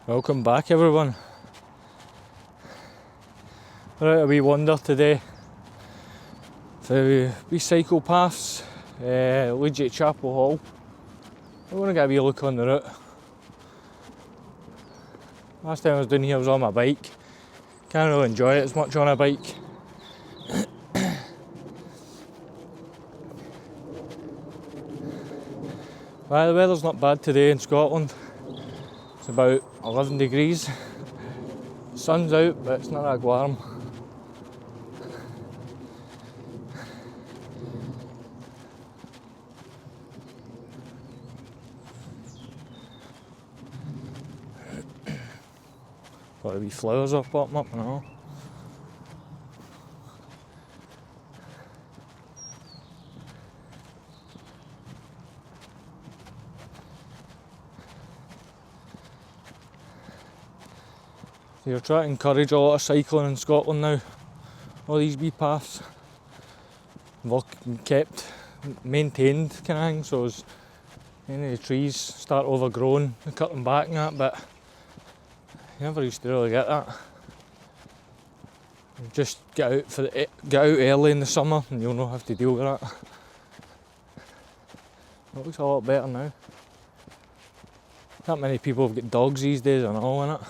Welcome back, everyone. We're out a wee wander today through wee cycle paths, leads you to Chapel Hall. We're going to get a wee look on the route. Last time I was down here was on my bike. Can't really enjoy it as much on a bike. Well, the weather's not bad today in Scotland. It's about 11 degrees. Sun's out, but it's not that warm. Got the wee flowers are popping up and all. You're trying to encourage a lot of cycling in Scotland now. All these wee paths have all kept, maintained kind of thing, so as any of the trees start overgrown, they cut them back and that, but you never used to really get that. You just get out early in the summer and you'll not have to deal with that. It looks a lot better now. Not many people have got dogs these days and all in it.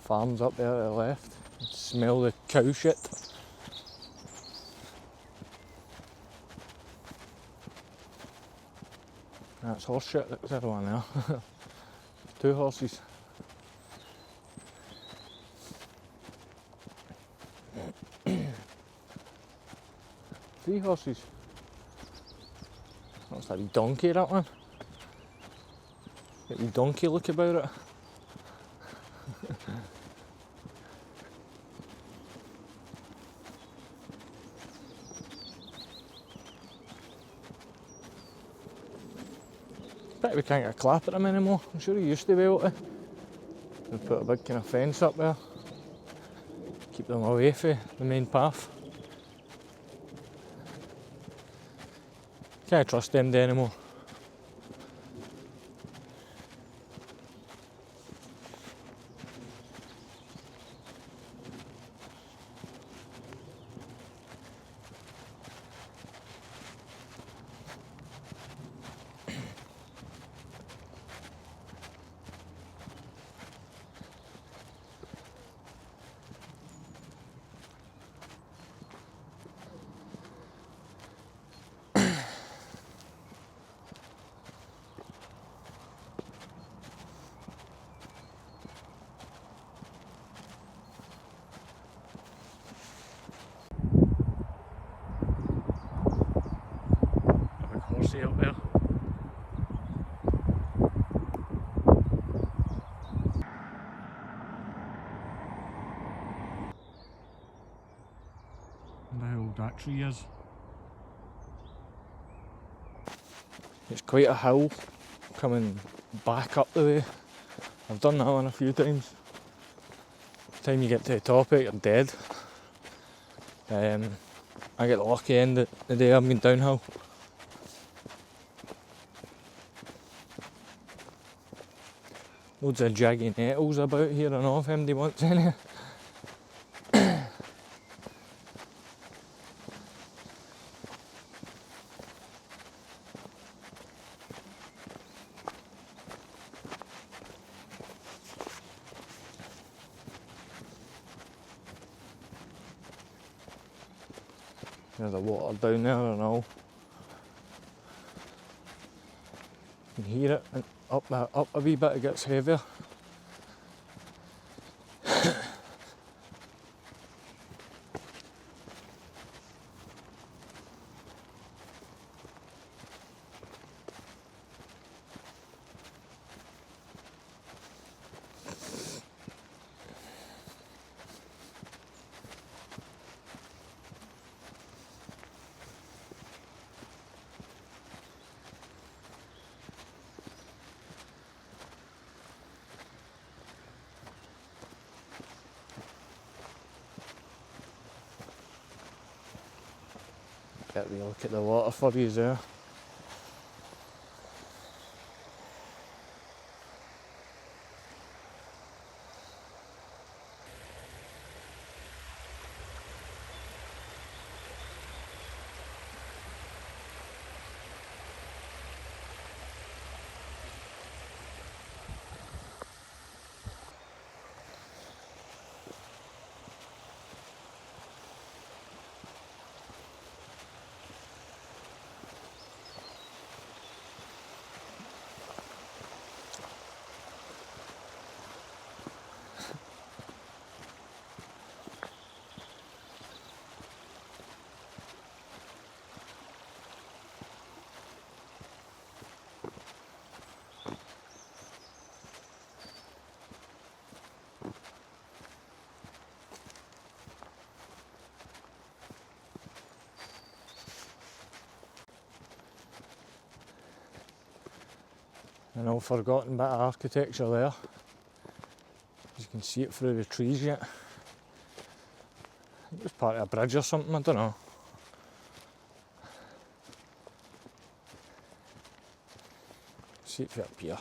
Farms up there to the left. You smell the cow shit. That's horse shit, that's everyone there. Two horses. Three horses. That's that wee donkey, that one. Got a wee donkey look about it. Bet we can't get a clap at them anymore. I'm sure we used to be able to. We put a big kind of fence up there. Keep them away from the main path. Can't trust them anymore. Horsey up there. And how old that tree is. It's quite a hill coming back up the way. I've done that one a few times. By the time you get to the top of it, you're dead. I get the lucky end of the day I've been downhill. Loads of jaggy nettles about here and off MD wants any. There's the water down there and all. You can hear it, and up a wee bit it gets heavier. Get a wee look at the water for you there. An old forgotten bit of architecture there. You can see it through the trees yet. I think it was part of a bridge or something, I don't know. See it from up here.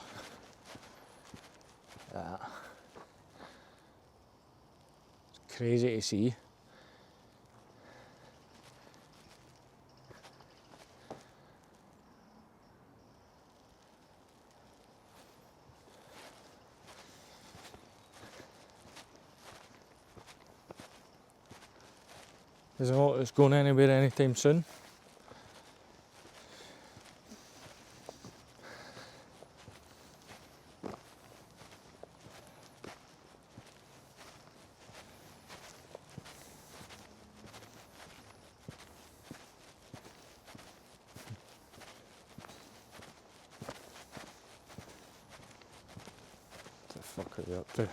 It's crazy to see. Doesn't look like it's going anywhere anytime soon. What the fuck are they up to?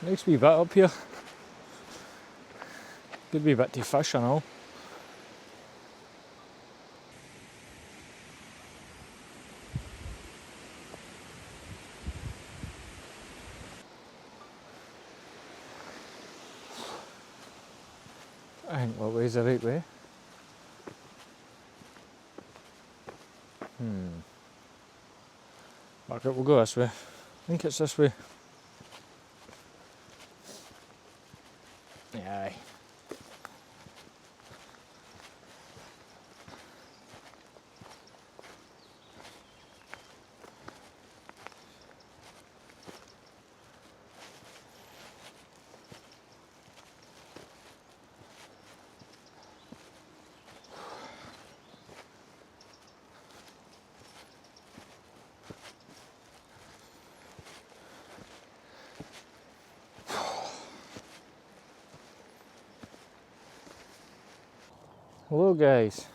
Nice wee bit up here. Good wee bit to fish and all. I think what way's the right way? Mark it, we'll go this way. I think it's this way. Aye. Hello guys.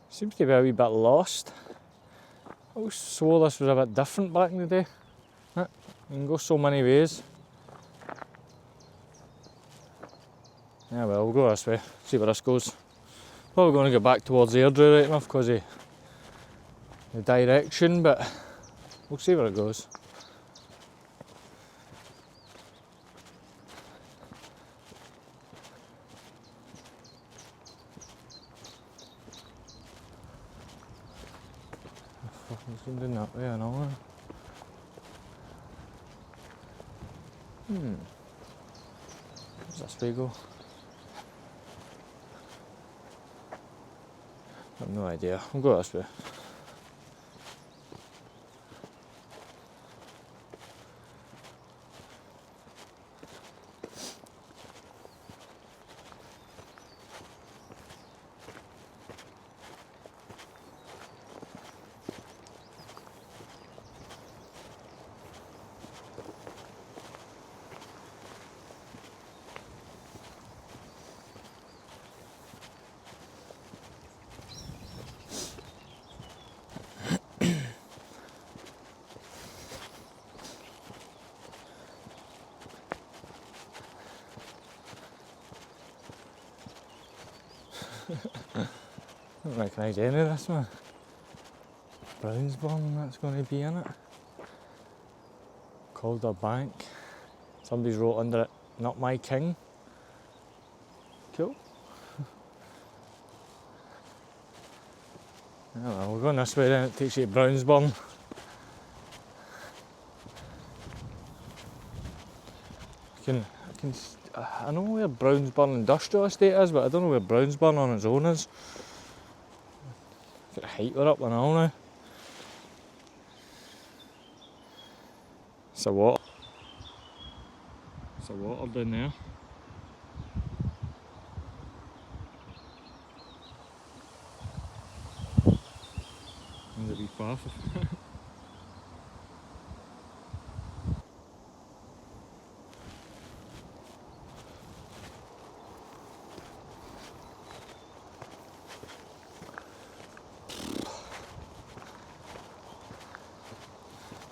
Seems to be a wee bit lost. I always swore this was a bit different back in the day. You can go so many ways. Yeah, well, we'll go this way, see where this goes. Probably going to go back towards Airdrie right enough because of the direction, but we'll see where it goes. It's doing that way and all. Where's this way go? I have no idea. We'll go this way. I don't recognise any of this, man. Brownsburn, that's going to be in it. Calder Bank. Somebody's wrote under it, "Not my king." Cool. Oh well, we're going this way then, it takes you to Brownsburn. I know where Brownsburn Industrial Estate is, but I don't know where Brownsburn on its own is. Got a height we're up and all now. It's a water. It's a water down there. There's a wee path.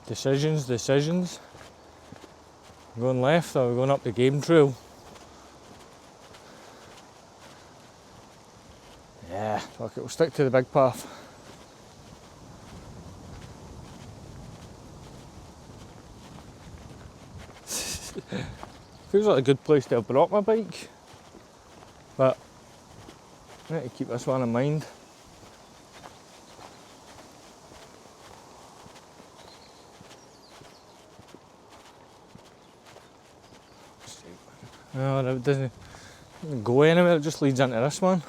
Decisions. We're going left or we're going up the game trail? Yeah, fuck it, we'll stick to the big path. Feels like a good place to have brought my bike, but I need to keep this one in mind. No, it doesn't go anywhere, it just leads into this one.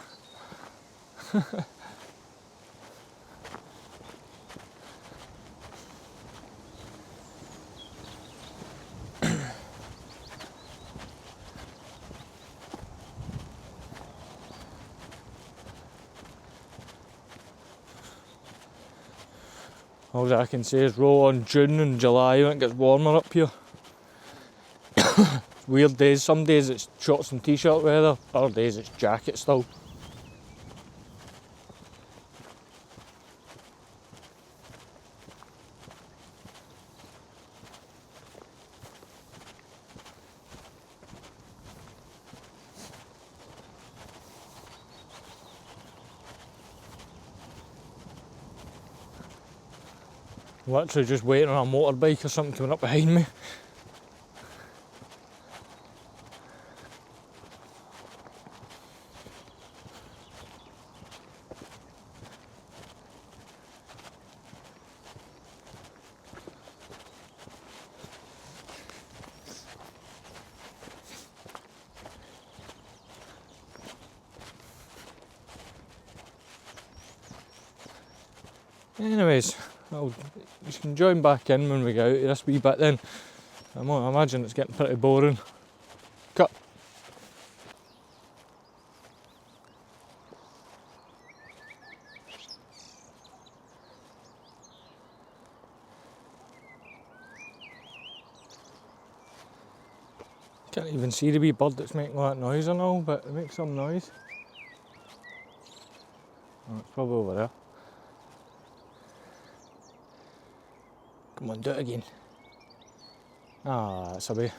All that I can say is roll on June and July when it gets warmer up here. Weird days, some days it's shorts and t-shirt weather, other days it's jacket still. Literally just waiting on a motorbike or something coming up behind me. Anyways, you can join back in when we get out of this wee bit then. I imagine it's getting pretty boring. Cut. Can't even see the wee bird that's making that noise and all, but it makes some noise. Oh, it's probably over there. Come on, do it again. Ah, it's away.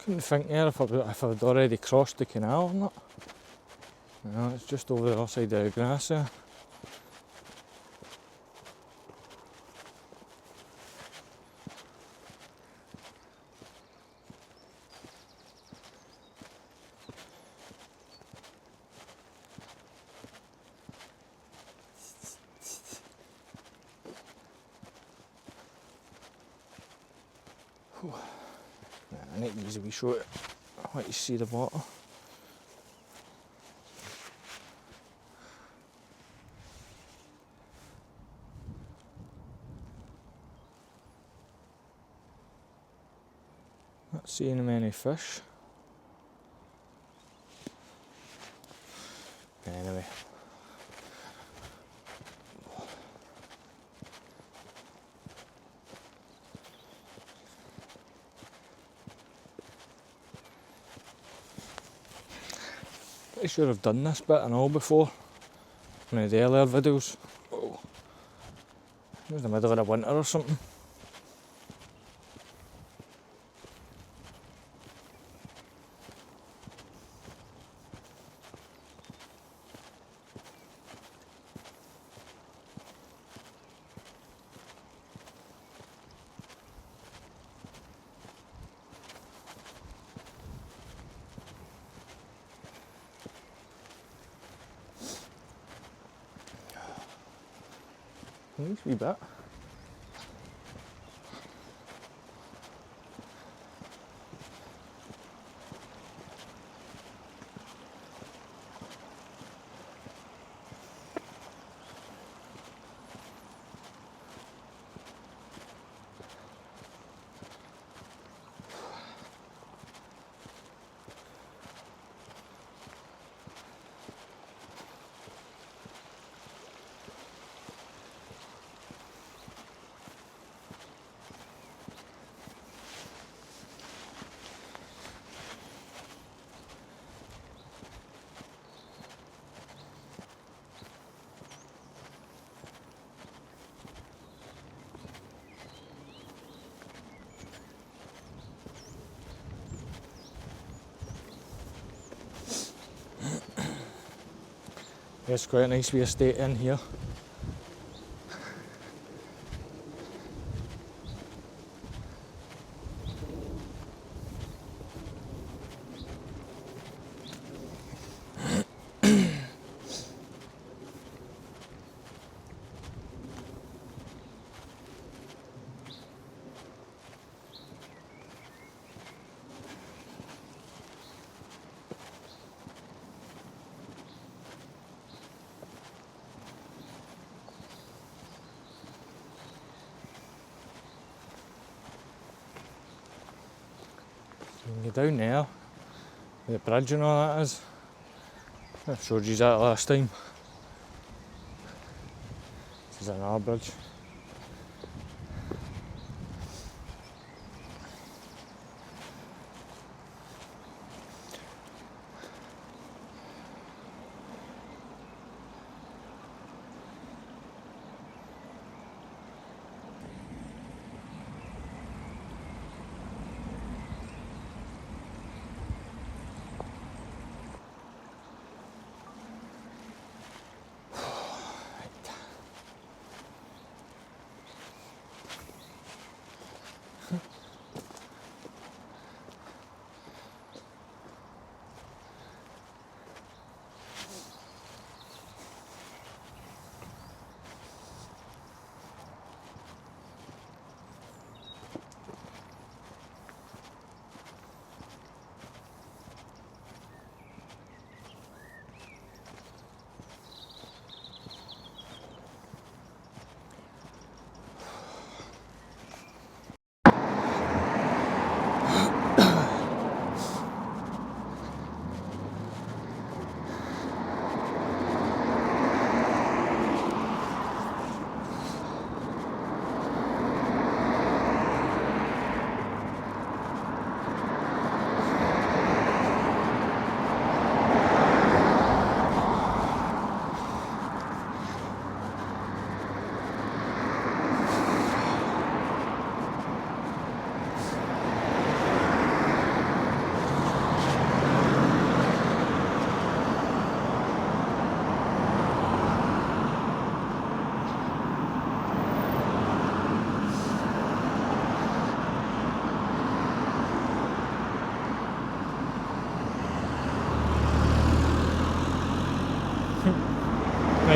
Couldn't think there if I'd already crossed the canal or not. No, it's just over the other side of the grass there. I need to use a wee shot. I want to see the water. Not seeing many fish. Anyway. Pretty sure I've done this bit and all before. One of the earlier videos. Oh. It was the middle of the winter or something. Nice wee bit. It's quite a nice wee estate in here. You can go down there, where the bridge and all that is. I showed you that last time. This is another bridge.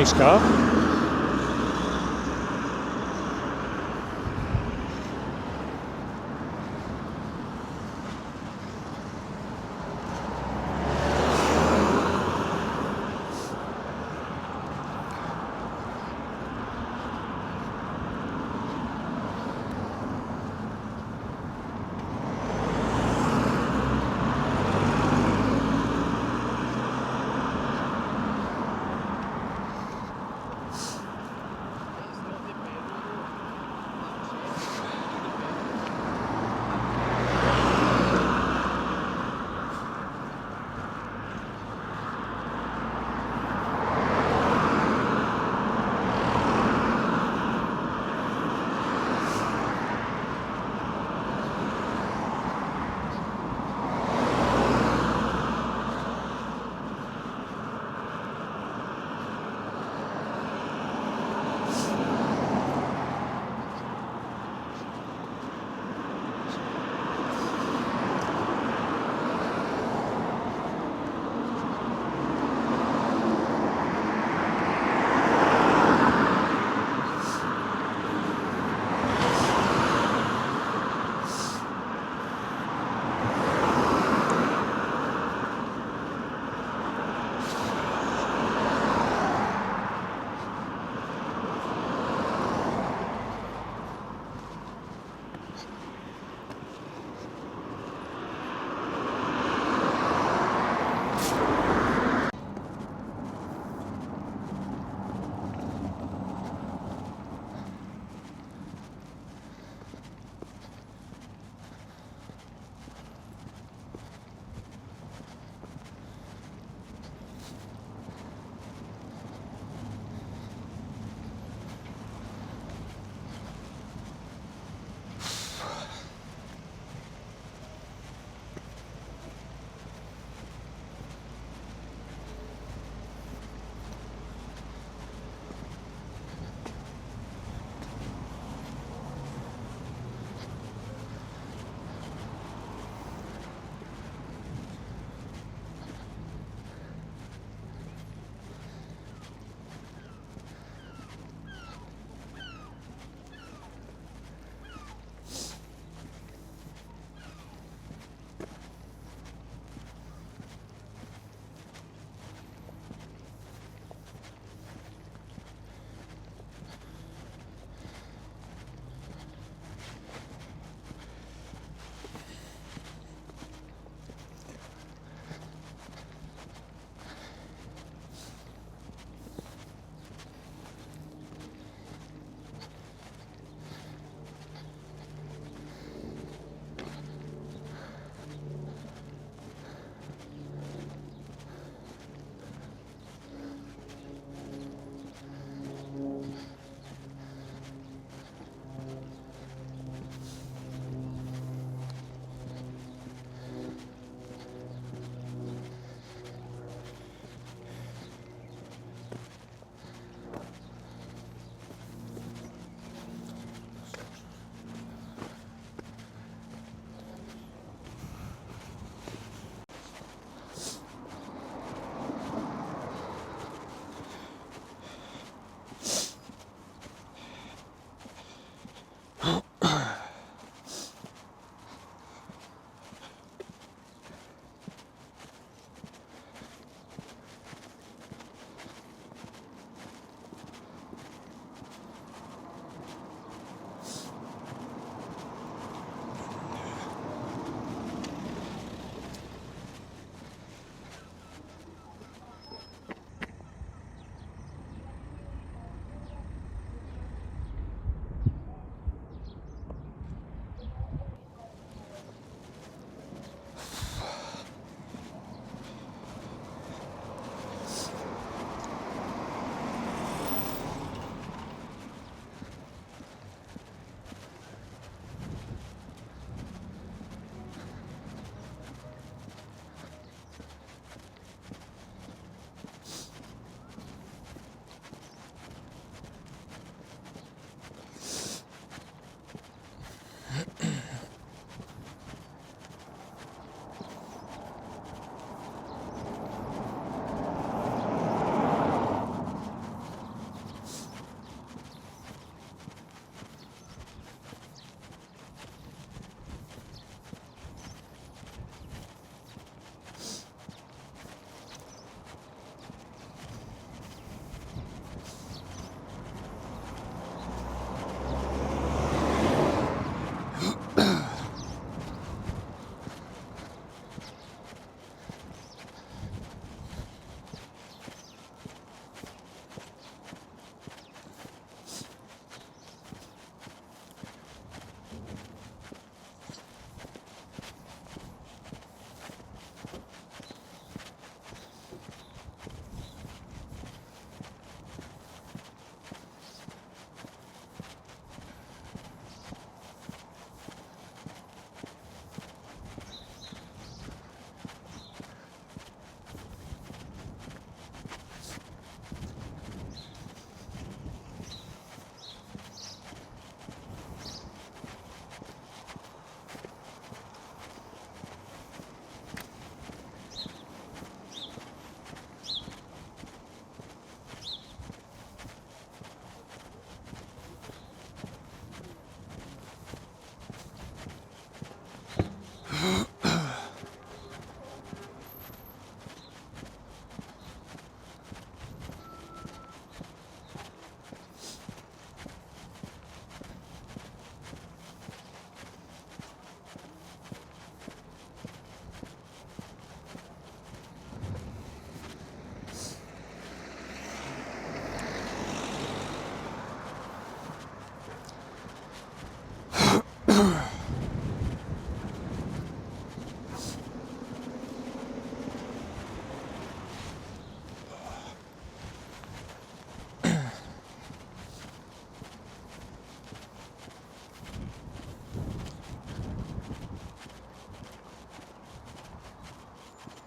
nice car.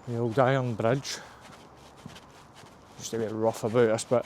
The old iron bridge. Used to be rough about this bit.